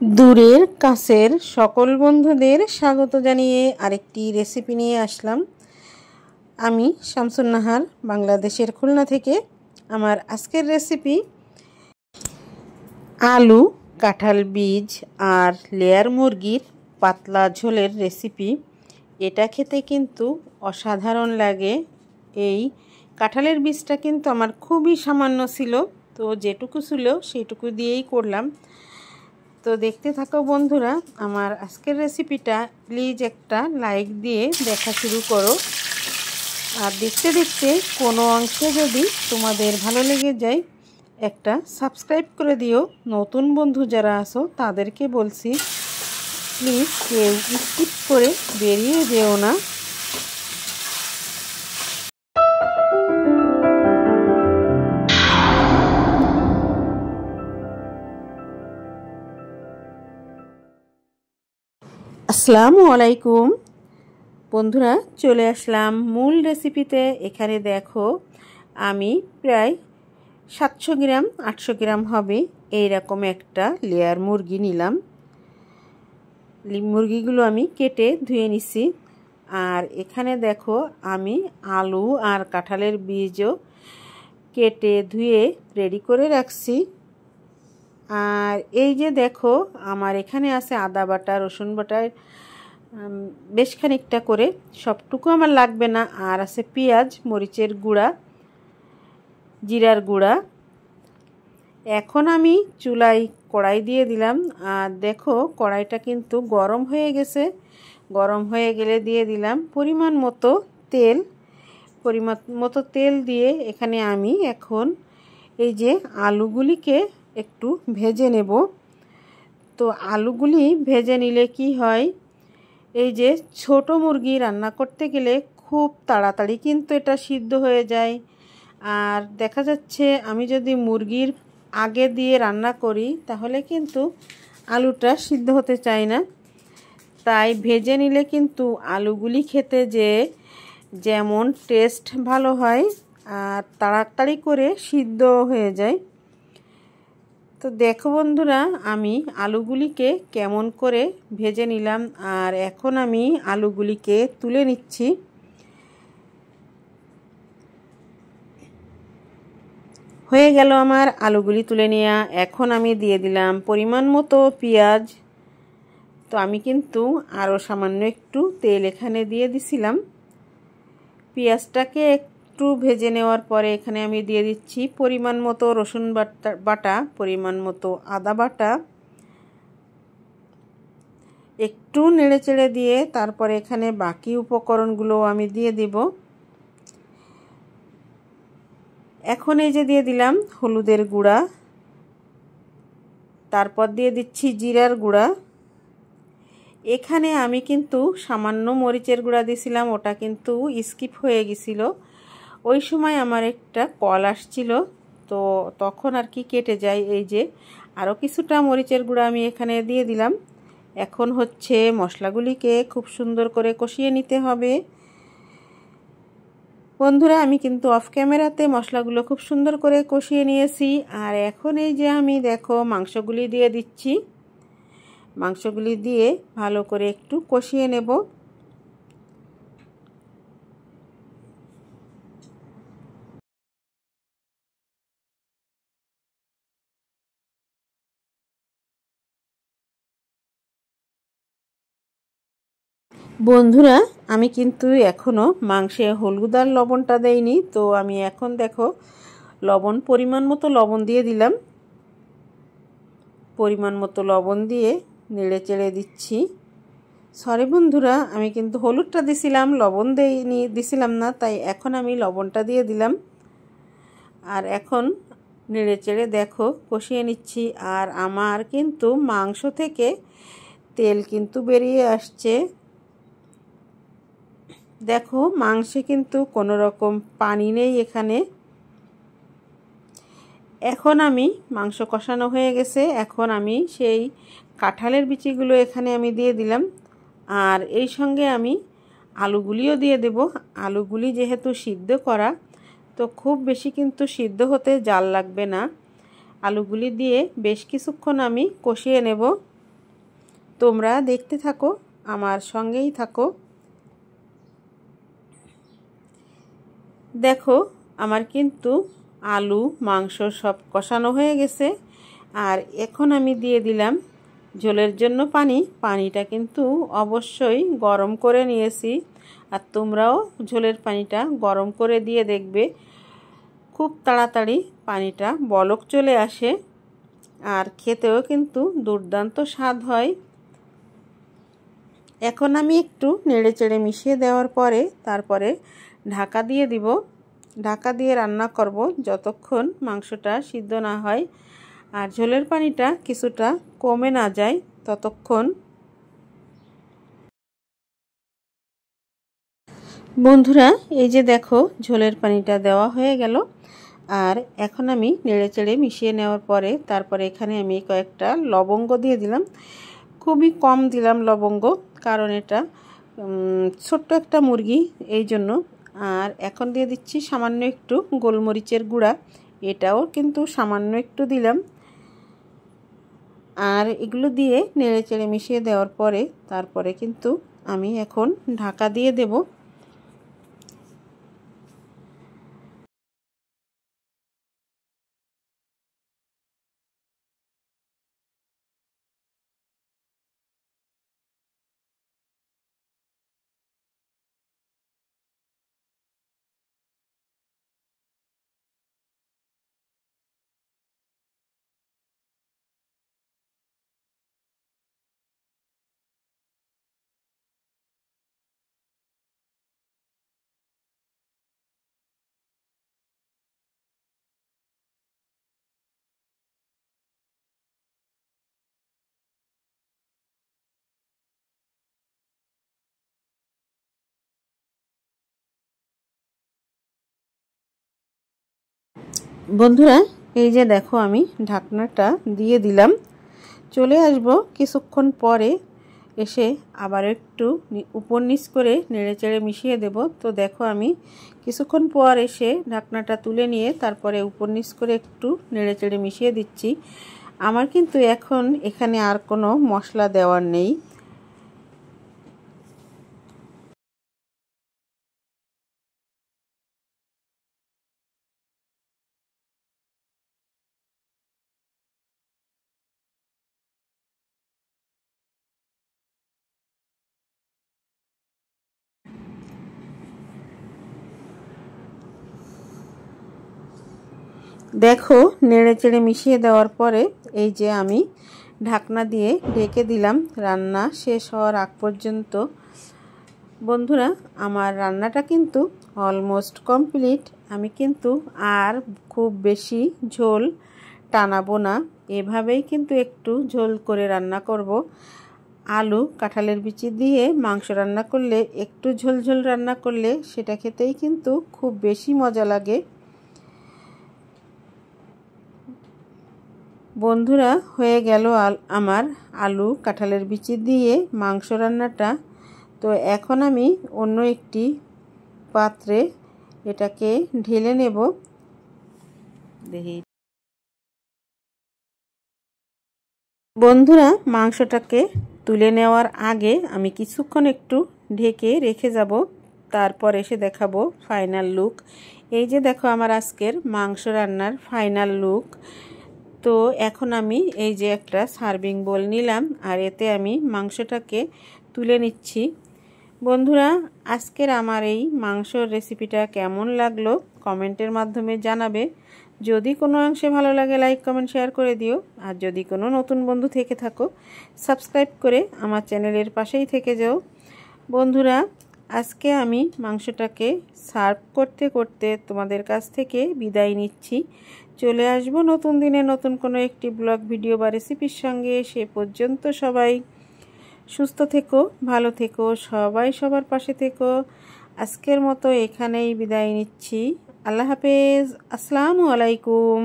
দূরের কাছের সকল বন্ধুদের স্বাগত জানিয়ে আরেকটি রেসিপি নিয়ে আসলাম। আমি শামসুন নাহার, বাংলাদেশের খুলনা থেকে। আমার আজকের রেসিপি আলু, কাঁঠাল বীজ আর লেয়ার মুরগির পাতলা ঝোলের রেসিপি। এটা খেতে কিন্তু অসাধারণ লাগে। এই কাঁঠালের বীজটা কিন্তু আমার খুবই সামান্য ছিল, তো যেটুকু ছিল সেইটুকু দিয়েই করলাম। তো দেখতে থাকো বন্ধুরা আমার আজকের রেসিপিটা। প্লিজ একটা লাইক দিয়ে দেখা শুরু করো, আর দেখতে দেখতে কোনো অংশে যদি তোমাদের ভালো লেগে যায় একটা সাবস্ক্রাইব করে দিও। নতুন বন্ধু যারা আছো তাদেরকে বলছি, প্লিজ কেউ স্কিপ করে বেরিয়ে যেও না। আসসালামু আলাইকুম বন্ধুরা, চলে আসলাম মূল রেসিপিতে। এখানে দেখো আমি প্রায় 700 গ্রাম 800 গ্রাম হবে এইরকম একটা লেয়ার মুরগি নিলাম। মুরগিগুলো আমি কেটে ধুয়ে নিছি। আর এখানে দেখো আমি আলু আর কাঁঠালের বীজও কেটে ধুয়ে রেডি করে রাখছি। আর এই যে দেখো আমার এখানে আছে আদা বাটা, রসুন বাটা বেশ খানিকটা করে, সবটুকু আমার লাগবে না। আর আছে পেঁয়াজ, মরিচের গুঁড়া, জিরার গুঁড়া। এখন আমি চুলায় কড়াই দিয়ে দিলাম। আর দেখো কড়াইটা কিন্তু গরম হয়ে গেছে। গরম হয়ে গেলে দিয়ে দিলাম পরিমাণ মতো তেল। পরিমাণ মতো তেল দিয়ে এখানে আমি এখন এই যে আলুগুলিকে একটু ভেজে নেব। তো আলুগুলি ভেজে নিলে কি হয়, এই যে ছোট মুরগি রান্না করতে গেলে খুব তাড়াতাড়ি কিন্তু এটা সিদ্ধ হয়ে যায়। আর দেখা যাচ্ছে আমি যদি মুরগির আগে দিয়ে রান্না করি তাহলে কিন্তু আলুটা সিদ্ধ হতে চায় না। তাই ভেজে নিলে কিন্তু আলুগুলি খেতে যেমন টেস্ট ভালো হয় আর তাড়াতাড়ি করে সিদ্ধ হয়ে যায়। তো দেখো বন্ধুরা আমি আলুগুলিকে কেমন করে ভেজে নিলাম। আর এখন আমি আলুগুলিকে তুলে নিচ্ছি। হয়ে গেল আমার আলুগুলি তুলে নেওয়া। এখন আমি দিয়ে দিলাম পরিমাণ মতো পেঁয়াজ। তো আমি কিন্তু আরও সামান্য একটু তেল এখানে দিয়ে দিছিলাম। পেঁয়াজটাকে একটু ভেজে নেওয়ার পরে এখানে আমি দিয়ে দিচ্ছি পরিমাণ মতো রসুন বাটা, পরিমাণ মতো আদা বাটা। একটু নেড়েচেড়ে দিয়ে তারপরে এখানে বাকি উপকরণগুলো আমি দিয়ে দিব। এখন এই যে দিয়ে দিলাম হলুদের গুঁড়া, তারপর দিয়ে দিচ্ছি জিরার গুঁড়া। এখানে আমি কিন্তু সামান্য মরিচের গুঁড়া দিয়েছিলাম, ওটা কিন্তু স্কিপ হয়ে গেছিল। ওই সময় আমার একটা কল আসছিল, তো তখন আর কি কেটে যায়। এই যে আরও কিছুটা মরিচের গুঁড়া আমি এখানে দিয়ে দিলাম। এখন হচ্ছে মশলাগুলিকে খুব সুন্দর করে কষিয়ে নিতে হবে। বন্ধুরা আমি কিন্তু অফ ক্যামেরাতে মশলাগুলো খুব সুন্দর করে কষিয়ে নিয়েছি। আর এখন এই যে আমি দেখো মাংসগুলি দিয়ে দিচ্ছি। মাংসগুলি দিয়ে ভালো করে একটু কষিয়ে নেব। বন্ধুরা আমি কিন্তু এখনও মাংসে হলুদ আর লবণটা দেইনি। তো আমি এখন দেখো লবণ পরিমাণ মতো লবণ দিয়ে দিলাম। পরিমাণ মতো লবণ দিয়ে নেড়ে চেড়ে দিচ্ছি। সরি বন্ধুরা, আমি কিন্তু হলুদটা দিছিলাম, লবণ দিছিলাম না, তাই এখন আমি লবণটা দিয়ে দিলাম। আর এখন নেড়ে চেড়ে দেখো কষিয়ে নিচ্ছি। আর আমার কিন্তু মাংস থেকে তেল কিন্তু বেরিয়ে আসছে। দেখো মাংসে কিন্তু কোনো রকম পানি নেই এখানে। এখন আমি মাংস কষানো হয়ে গেছে। এখন আমি সেই কাঁঠালের বিচিগুলো এখানে আমি দিয়ে দিলাম। আর এই সঙ্গে আমি আলুগুলিও দিয়ে দেব। আলুগুলি যেহেতু সিদ্ধ করা, তো খুব বেশি কিন্তু সিদ্ধ হতে জাল লাগবে না। আলুগুলি দিয়ে বেশ কিছুক্ষণ আমি কষিয়ে নেব। তোমরা দেখতে থাকো, আমার সঙ্গেই থাকো। দেখো আমার কিন্তু আলু মাংস সব কষানো হয়ে গেছে। আর এখন আমি দিয়ে দিলাম ঝোলের জন্য পানি। পানিটা কিন্তু অবশ্যই গরম করে নিয়েছি, আর তোমরাও ঝোলের পানিটা গরম করে দিয়ে দেখবে খুব তাড়াতাড়ি পানিটা বলক চলে আসে, আর খেতেও কিন্তু দুর্দান্ত স্বাদ হয়। এখন আমি একটু নেড়েচেড়ে মিশিয়ে দেওয়ার পরে তারপরে ঢাকা দিয়ে দিব। ঢাকা দিয়ে রান্না করব যতক্ষণ মাংসটা সিদ্ধ না হয় আর ঝোলের পানিটা কিছুটা কমে না যায় ততক্ষণ। বন্ধুরা এই যে দেখো ঝোলের পানিটা দেওয়া হয়ে গেল। আর এখন আমি নেড়েচেড়ে মিশিয়ে নেওয়ার পরে তারপরে এখানে আমি কয়েকটা লবঙ্গ দিয়ে দিলাম। খুবই কম দিলাম লবঙ্গ, কারণ এটা ছোট্ট একটা মুরগি এই জন্য। আর এখন দিয়ে দিচ্ছি সামান্য একটু গোলমরিচের গুঁড়া, এটাও কিন্তু সামান্য একটু দিলাম। আর এগুলো দিয়ে নেড়েচেড়ে মিশিয়ে দেওয়ার পরে তারপরে কিন্তু আমি এখন ঢাকা দিয়ে দেব। বন্ধুরা এই যে দেখো আমি ঢাকনাটা দিয়ে দিলাম। চলে আসব কিছুক্ষণ পরে, এসে আবার একটু উপর নিচ করে নেড়েচেড়ে মিশিয়ে দেব। তো দেখো আমি কিছুক্ষণ পর এসে ঢাকনাটা তুলে নিয়ে তারপরে উপর নিচ করে একটু নেড়েচেড়ে মিশিয়ে দিচ্ছি। আমার কিন্তু এখন এখানে আর কোনো মশলা দেওয়ার নেই। দেখো নেড়েচেড়ে মিশিয়ে দেওয়ার পরে এই যে আমি ঢাকনা দিয়ে ঢেকে দিলাম রান্না শেষ হওয়ার আগ পর্যন্ত। বন্ধুরা আমার রান্নাটা কিন্তু অলমোস্ট কমপ্লিট। আমি কিন্তু আর খুব বেশি ঝোল টানাবো না, এভাবেই কিন্তু একটু ঝোল করে রান্না করব। আলু কাঁঠালের বিচি দিয়ে মাংস রান্না করলে একটু ঝোল ঝোল রান্না করলে সেটা খেতেই কিন্তু খুব বেশি মজা লাগে। বন্ধুরা হয়ে গেল আমার আলু কাঁঠালের বিচি দিয়ে মাংস রান্নাটা। তো এখন আমি অন্য একটি পাত্রে এটাকে ঢেলে নেব। দেখি বন্ধুরা মাংসটাকে তুলে নেওয়ার আগে আমি কিছুক্ষণ একটু ঢেকে রেখে যাব, তারপর এসে দেখাবো ফাইনাল লুক। এই যে দেখো আমার আজকের মাংস রান্নার ফাইনাল লুক। তো এখন আমি এই যে একটা সার্ভিং বোল নিলাম আর এতে আমি মাংসটাকে তুলে নিচ্ছি। বন্ধুরা আজকের আমার এই মাংসর রেসিপিটা কেমন লাগলো কমেন্টের মাধ্যমে জানাবে। যদি কোনো অংশে ভালো লাগে লাইক কমেন্ট শেয়ার করে দিও, আর যদি কোনো নতুন বন্ধু থেকে থাকো সাবস্ক্রাইব করে আমার চ্যানেলের পাশেই থেকে যাও। বন্ধুরা আজকে আমি মাংসটাকে সার্ভ করতে করতে তোমাদের কাছ থেকে বিদায় নিচ্ছি। চলে আসবো নতুন দিনে নতুন কোনো একটি ব্লগ ভিডিও বা রেসিপির সঙ্গে। সে পর্যন্ত সবাই সুস্থ থেকো, ভালো থেকো, সবাই সবার পাশে থেকো। আজকের মতো এখানেই বিদায় নিচ্ছি। আল্লাহ হাফেজ, আসসালামু আলাইকুম।